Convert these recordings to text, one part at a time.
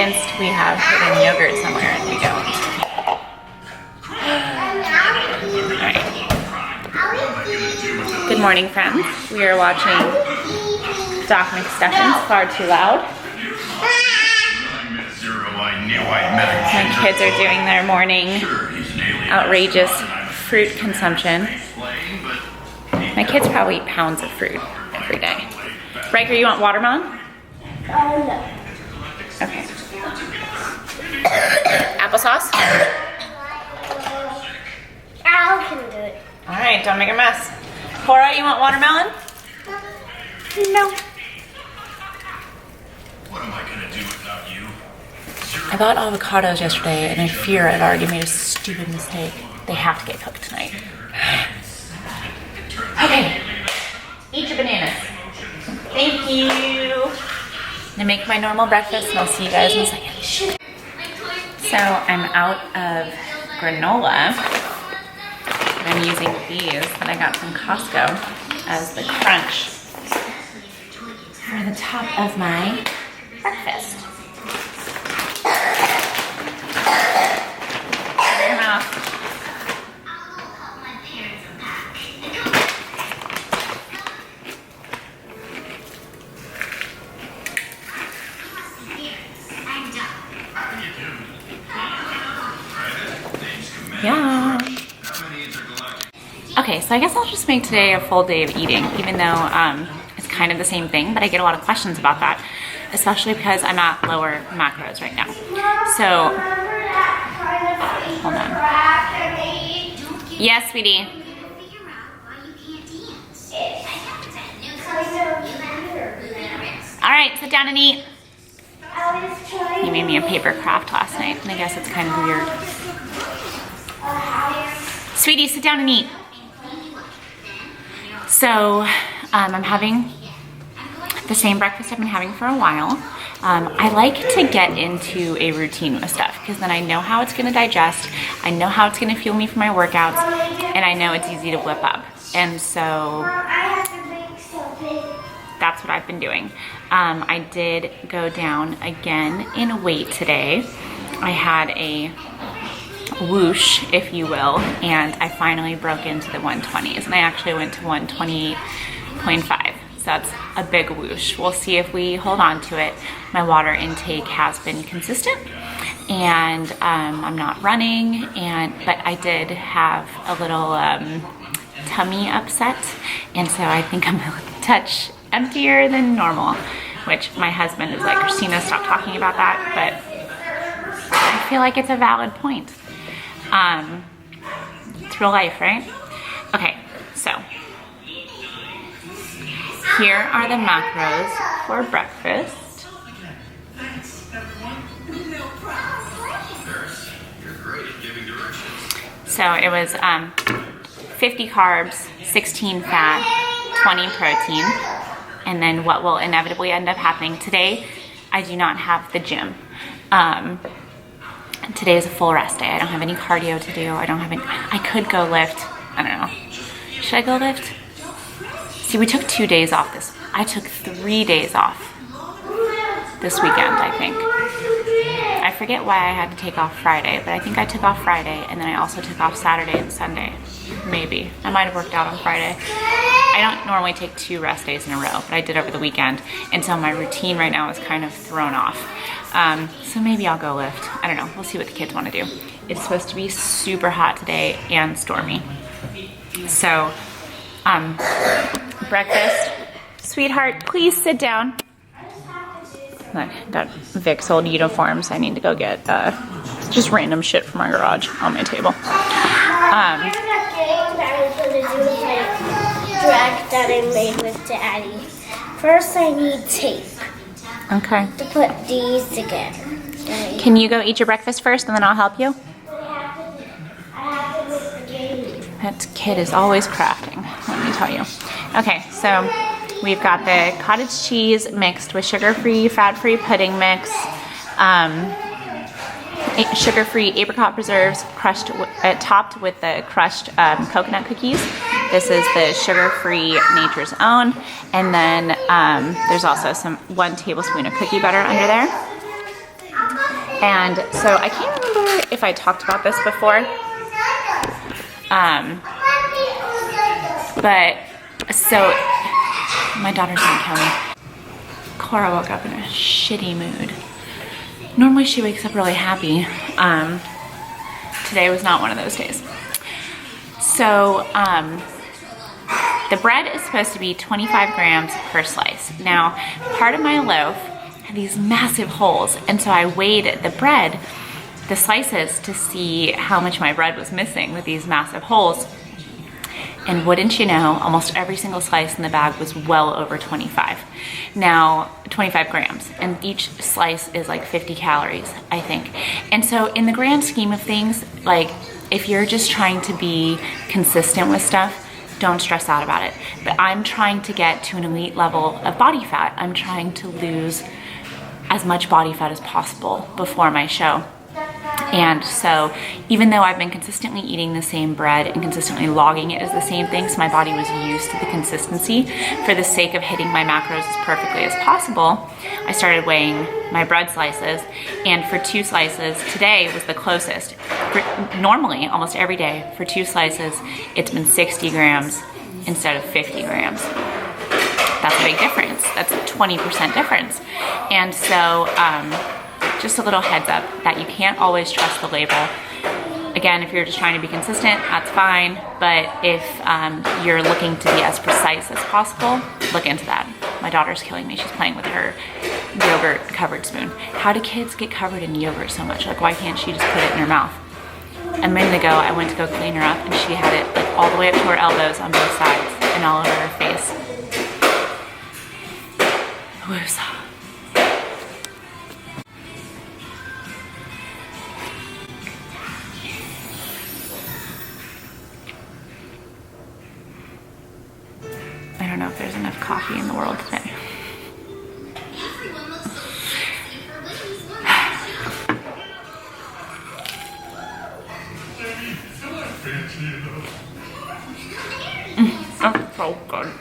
convinced we have hidden yogurt somewhere and we don't. Alright. Good morning, friends. We are watching Doc McStuffins, Far Too Loud. My kids are doing their morning outrageous fruit consumption. My kids probably eat pounds of fruit every day. Riker, you want watermelon? No. Okay. Applesauce? Al can do it. Alright, don't make a mess. Cora, you want watermelon? No. What am I gonna do without you? I bought avocados yesterday and I fear I've already made a stupid mistake. They have to get cooked tonight. Okay. Eat your bananas. Thank you. I'm gonna make my normal breakfast and I'll see you guys in a second. So I'm out of granola. I'm using these that I got from Costco as the crunch for the top of my breakfast. Cover your mouth. Yeah. Okay, so I guess I'll just make today a full day of eating, even though it's kind of the same thing, but I get a lot of questions about that, especially because I'm at lower macros right now. So, hold on. Yes, sweetie. All right, sit down and eat. He made me a paper craft last night, and I guess it's kind of weird. Sweetie, sit down and eat. So I'm having the same breakfast I've been having for a while. I like to get into a routine with stuff because then I know how it's gonna digest, I know how it's gonna fuel me for my workouts, and I know it's easy to whip up. And so that's what I've been doing. I did go down again in weight today. I had a whoosh, if you will, and I finally broke into the 120s, and I actually went to 128.5, so that's a big whoosh. We'll see if we hold on to it. My water intake has been consistent, and I'm not running, but I did have a little tummy upset, and so I think I'm a touch emptier than normal, which my husband is like, Christina, stop talking about that, but I feel like it's a valid point. It's real life, right? Okay, so here are the macros for breakfast. So it was 50 carbs, 16 fat, 20 protein, and then what will inevitably end up happening today, I do not have the gym. Today is a full rest day. I don't have any cardio to do. I could go lift. I don't know. Should I go lift? See, we took 2 days off I took 3 days off this weekend, I think. I forget why I had to take off Friday, but I think I took off Friday, and then I also took off Saturday and Sunday. Maybe. I might have worked out on Friday. I don't normally take 2 rest days in a row, but I did over the weekend, and so my routine right now is kind of thrown off. So maybe I'll go lift. I don't know. We'll see what the kids want to do. It's supposed to be super hot today and stormy. So, breakfast. Sweetheart, please sit down. Look, got Vic's old uniforms. I need to go get just random shit from our garage on my table. Drag that I made with Daddy. First, I need tape. Okay. To put these together. Can you go eat your breakfast first and then I'll help you? That kid is always crafting, let me tell you. Okay, so we've got the cottage cheese mixed with sugar-free, fat-free pudding mix, sugar-free apricot preserves topped with the crushed coconut cookies. This is the sugar-free Nature's Own, and then there's also 1 tablespoon of cookie butter under there. And so I can't remember if I talked about this before. But so my daughter's gonna kill me. Cora woke up in a shitty mood. Normally she wakes up really happy. Today was not one of those days. So the bread is supposed to be 25 grams per slice. Now, part of my loaf had these massive holes, and so I weighed the bread, the slices, to see how much my bread was missing with these massive holes. And wouldn't you know, almost every single slice in the bag was well over 25. Now, 25 grams, and each slice is like 50 calories, I think. And so in the grand scheme of things, like if you're just trying to be consistent with stuff, don't stress out about it. But I'm trying to get to an elite level of body fat. I'm trying to lose as much body fat as possible before my show. And so even though I've been consistently eating the same bread and consistently logging it as the same thing, so my body was used to the consistency, for the sake of hitting my macros as perfectly as possible, I started weighing my bread slices, and for 2 slices, today was the closest. Normally, almost every day, for 2 slices, it's been 60 grams instead of 50 grams. That's a big difference. That's a 20% difference. And so, just a little heads up that you can't always trust the label. Again, if you're just trying to be consistent, that's fine. But if you're looking to be as precise as possible, look into that. My daughter's killing me. She's playing with her yogurt covered spoon. How do kids get covered in yogurt so much? Like, why can't she just put it in her mouth? A minute ago, I went to go clean her up, and she had it like all the way up to her elbows on both sides and all over her face. Woosah. I don't know if there's enough coffee in the world today. That's so good.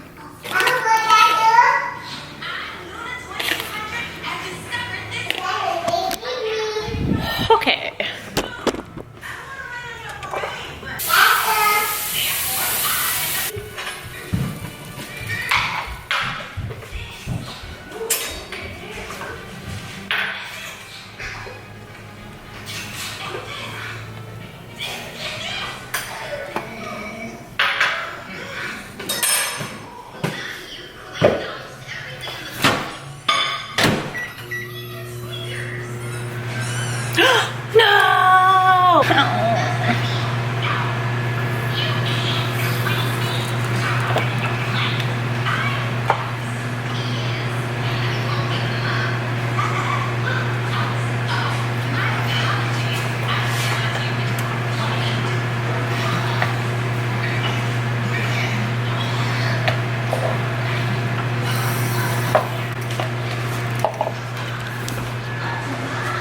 Okay.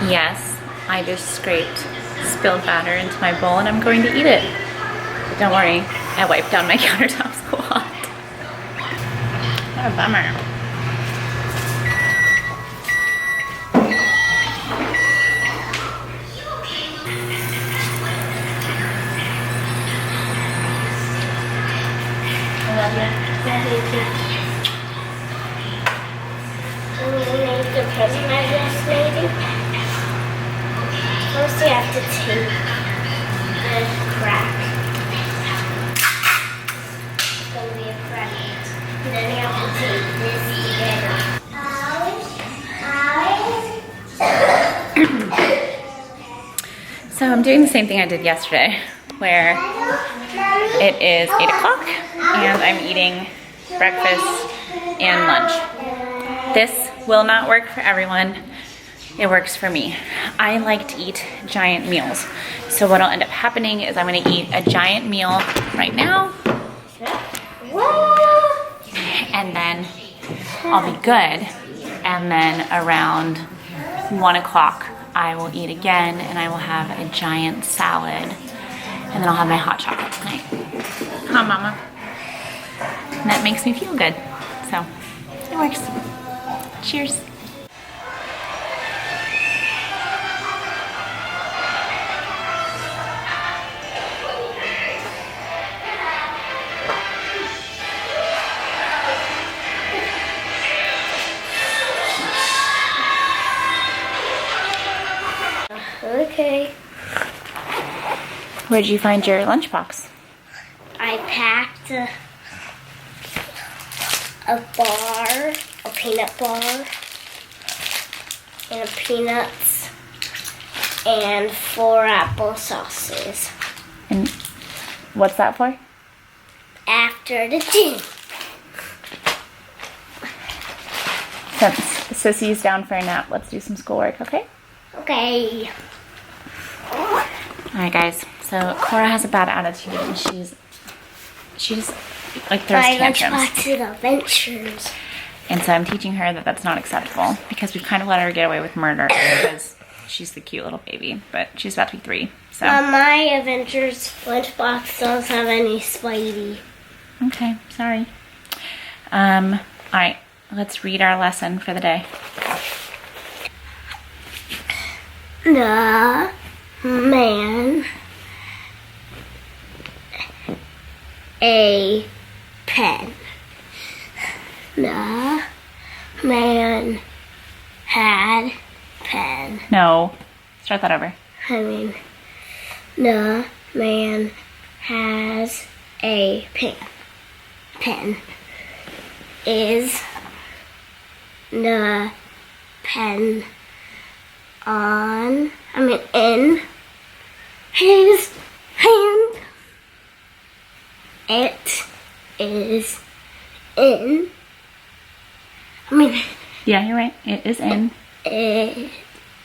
Yes, I just scraped spilled batter into my bowl and I'm going to eat it. But don't worry, I wiped down my countertops a lot. What a bummer. I love you. Love you too. Can we make the protein I just made? First you have to take the crack. It's going to be a crack. And then you have to take this together. So I'm doing the same thing I did yesterday, where it is 8 o'clock and I'm eating breakfast and lunch. This will not work for everyone. It works for me. I like to eat giant meals. So what'll end up happening is I'm gonna eat a giant meal right now. And then I'll be good. And then around 1 o'clock, I will eat again and I will have a giant salad. And then I'll have my hot chocolate tonight. Huh, Mama? And that makes me feel good. So, it works. Cheers. Where'd you find your lunchbox? I packed a peanut bar, and peanuts, and 4 applesauces. And what's that for? After the gym. Since Sissy's down for a nap, let's do some schoolwork, okay? Okay. Alright guys, so Cora has a bad attitude and she's like throws My tantrums. lunchbox is adventures. And so I'm teaching her that that's not acceptable because we've kind of let her get away with murder because she's the cute little baby, but she's about to be 3. So My adventures lunchbox doesn't have any Spidey. okay, sorry. Alright, let's read our lesson for the day. The man a pen. The man had pen. No, start that over. The man has a pen. Pen. Is the pen in his hand? It is in. Yeah, you're right. It is in. It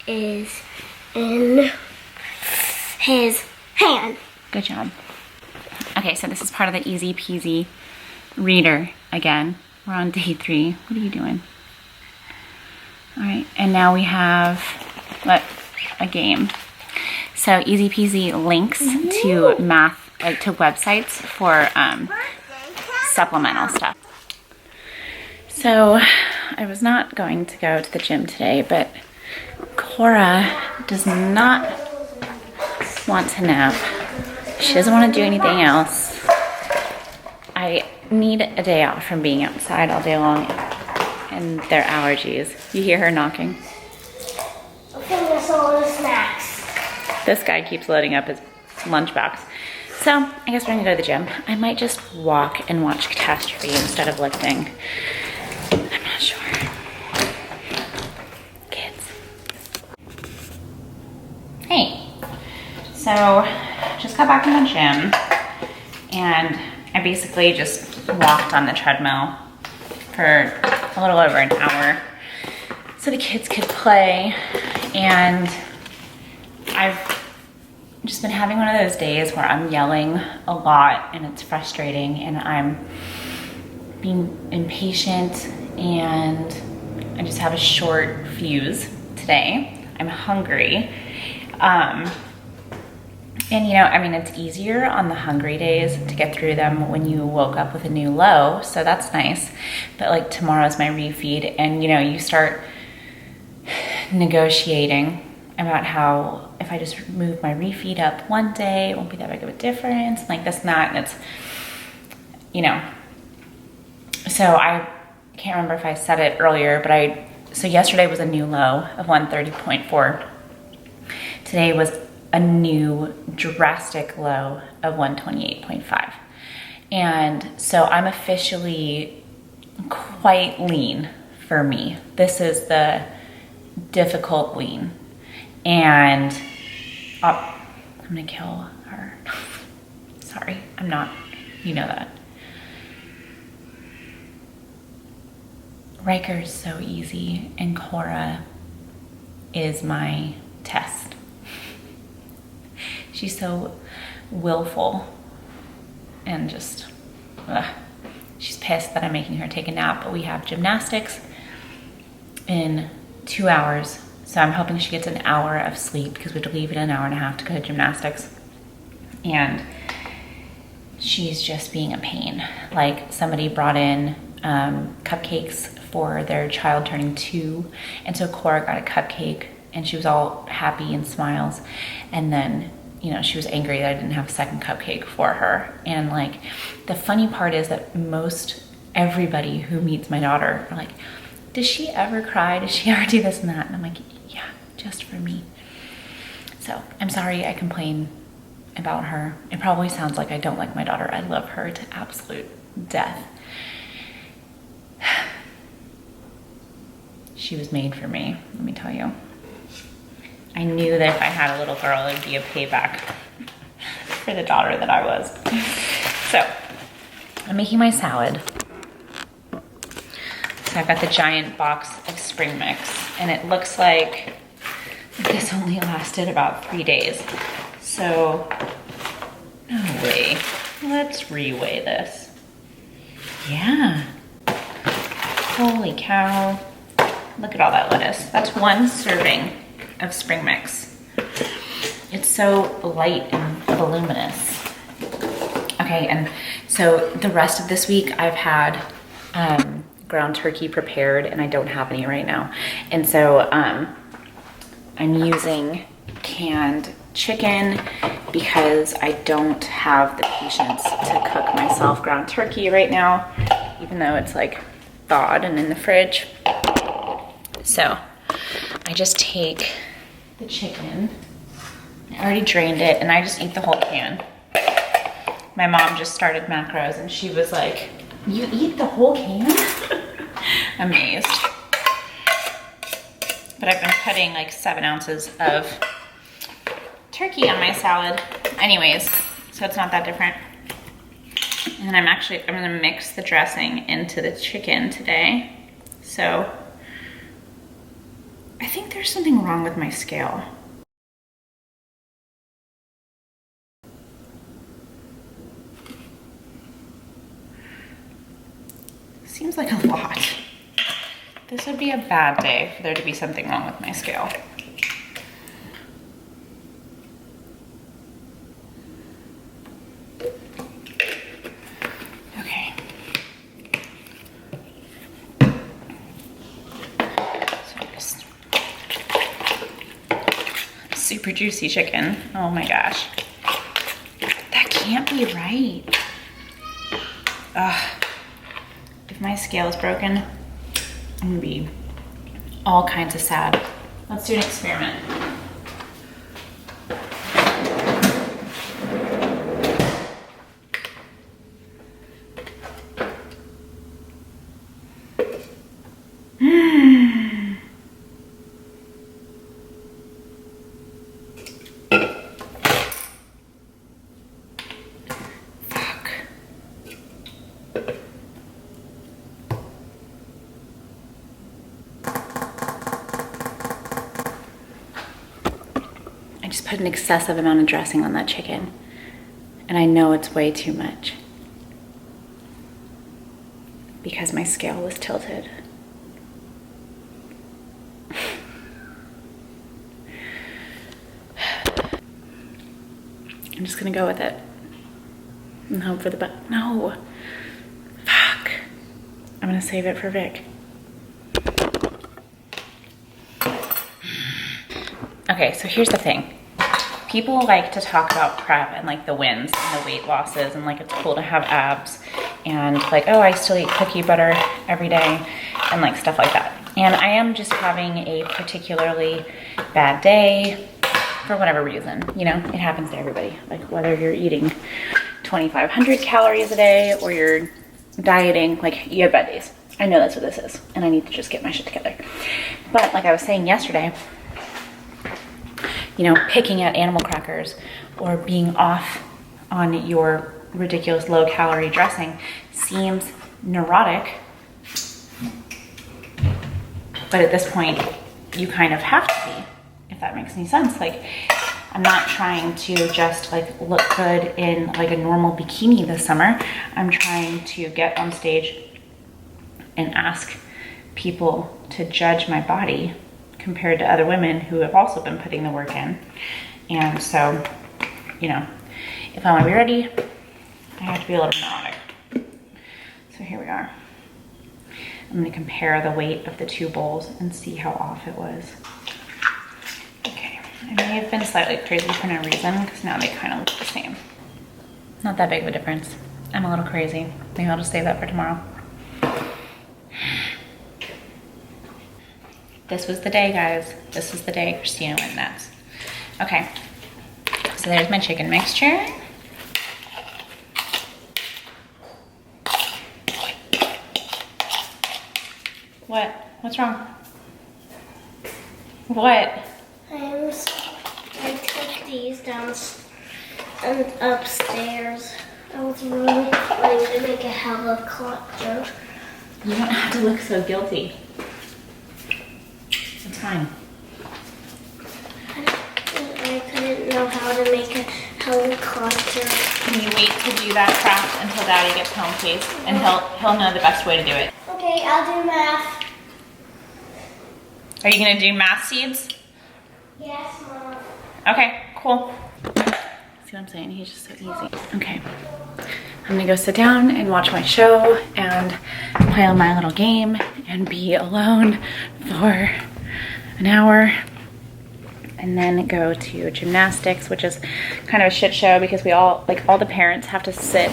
is in his hand. Good job. Okay, so this is part of the easy peasy reader again. We're on day 3. What are you doing? All right, and now we have a game. So easy peasy links to math, like to websites for supplemental stuff. So I was not going to go to the gym today, but Cora does not want to nap. She doesn't want to do anything else. I need a day off from being outside all day long and their allergies. You hear her knocking? Finish all the snacks. This guy keeps loading up his lunchbox. So I guess we're gonna go to the gym. I might just walk and watch Catastrophe instead of lifting. I'm not sure. Kids. Hey. So just got back from the gym and I basically just walked on the treadmill for a little over an hour so the kids could play, and I've just been having one of those days where I'm yelling a lot and it's frustrating and I'm being impatient and I just have a short fuse today. I'm hungry. And you know, I mean, it's easier on the hungry days to get through them when you woke up with a new low, so that's nice. But like tomorrow's my refeed, and you know, you start negotiating about how if I just move my refeed up one day, it won't be that big of a difference, like this and that, and it's, you know. So I can't remember if I said it earlier, but so yesterday was a new low of 130.4. Today was a new drastic low of 128.5. And so I'm officially quite lean for me. This is the difficult lean. And I'm gonna kill her. Sorry, I'm not, you know that. Riker is so easy and Cora is my test. She's so willful and just, she's pissed that I'm making her take a nap, but we have gymnastics in 2 hours. So I'm hoping she gets an hour of sleep because we have to leave at an hour and a half to go to gymnastics. And she's just being a pain. Like somebody brought in cupcakes for their child turning 2. And so Cora got a cupcake and she was all happy and smiles. And then, you know, she was angry that I didn't have a second cupcake for her. And like, the funny part is that everybody who meets my daughter are like, does she ever cry? Does she ever do this and that? And I'm like, yeah, just for me. So I'm sorry I complain about her. It probably sounds like I don't like my daughter. I love her to absolute death. She was made for me, let me tell you. I knew that if I had a little girl, it would be a payback for the daughter that I was. So, I'm making my salad. So I've got the giant box of spring mix, and it looks like this only lasted about 3 days. So, no way. Let's reweigh this. Yeah. Holy cow. Look at all that lettuce. That's 1 serving of spring mix. It's so light and voluminous. Okay, and so the rest of this week I've had ground turkey prepared, and I don't have any right now. And so I'm using canned chicken because I don't have the patience to cook myself ground turkey right now, even though it's like thawed and in the fridge. So I just take the chicken, I already drained it, and I just eat the whole can. My mom just started macros and she was like, "You eat the whole can?" Amazed. But I've been putting like 7 ounces of turkey on my salad anyways, so it's not that different. And I'm gonna mix the dressing into the chicken today. So I think there's something wrong with my scale. Seems like a lot. This would be a bad day for there to be something wrong with my scale. Okay. So just super juicy chicken. Oh my gosh. That can't be right. Ugh. If my scale is broken, I'm gonna be all kinds of sad. Let's do an experiment. I just put an excessive amount of dressing on that chicken, and I know it's way too much because my scale was tilted. I'm just gonna go with it and hope for the best. No, fuck. I'm gonna save it for Vic. Okay, so here's the thing. People like to talk about prep and like the wins and the weight losses and like it's cool to have abs and like, oh, I still eat cookie butter every day and like stuff like that. And I am just having a particularly bad day for whatever reason, you know, it happens to everybody. Like whether you're eating 2,500 calories a day or you're dieting, like you have bad days. I know that's what this is and I need to just get my shit together. But like I was saying yesterday, you know, picking at animal crackers or being off on your ridiculous low calorie dressing seems neurotic. But at this point, you kind of have to be, if that makes any sense. Like, I'm not trying to just like look good in like a normal bikini this summer. I'm trying to get on stage and ask people to judge my body compared to other women who have also been putting the work in. And so, you know, if I want to be ready, I have to be a little neurotic. So here we are. I'm going to compare the weight of the 2 bowls and see how off it was. Okay, I may have been slightly crazy for no reason because now they kind of look the same. Not that big of a difference. I'm a little crazy. Maybe I'll just save that for tomorrow. This was the day, guys. This was the day Christina went nuts. Okay, So there's my chicken mixture. What? What's wrong? What? I took these down and upstairs. I was really planning to make a hella clutter. You don't have to look so guilty. It's fine. I couldn't know how to make a hella clutter. Can you wait to do that craft until Daddy gets home, please? And he'll know the best way to do it. Okay, I'll do math. Are you gonna do math seeds? Yes, Mom. Okay, cool. See what I'm saying? He's just so easy. Okay. I'm gonna go sit down and watch my show and play on my little game and be alone for an hour. And then go to gymnastics, which is kind of a shit show because we all, like all the parents have to sit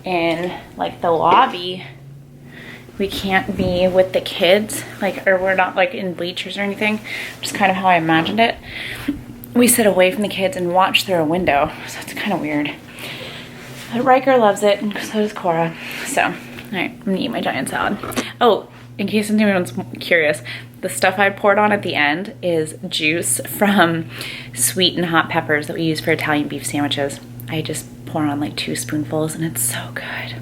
in like the lobby. We can't be with the kids, like, or we're not like in bleachers or anything, which is kind of how I imagined it. We sit away from the kids and watch through a window, so it's kind of weird. But Riker loves it, and so does Cora. So, all right, I'm gonna eat my giant salad. Oh, in case anyone's curious, the stuff I poured on at the end is juice from sweet and hot peppers that we use for Italian beef sandwiches. I just pour on like 2 spoonfuls, and it's so good.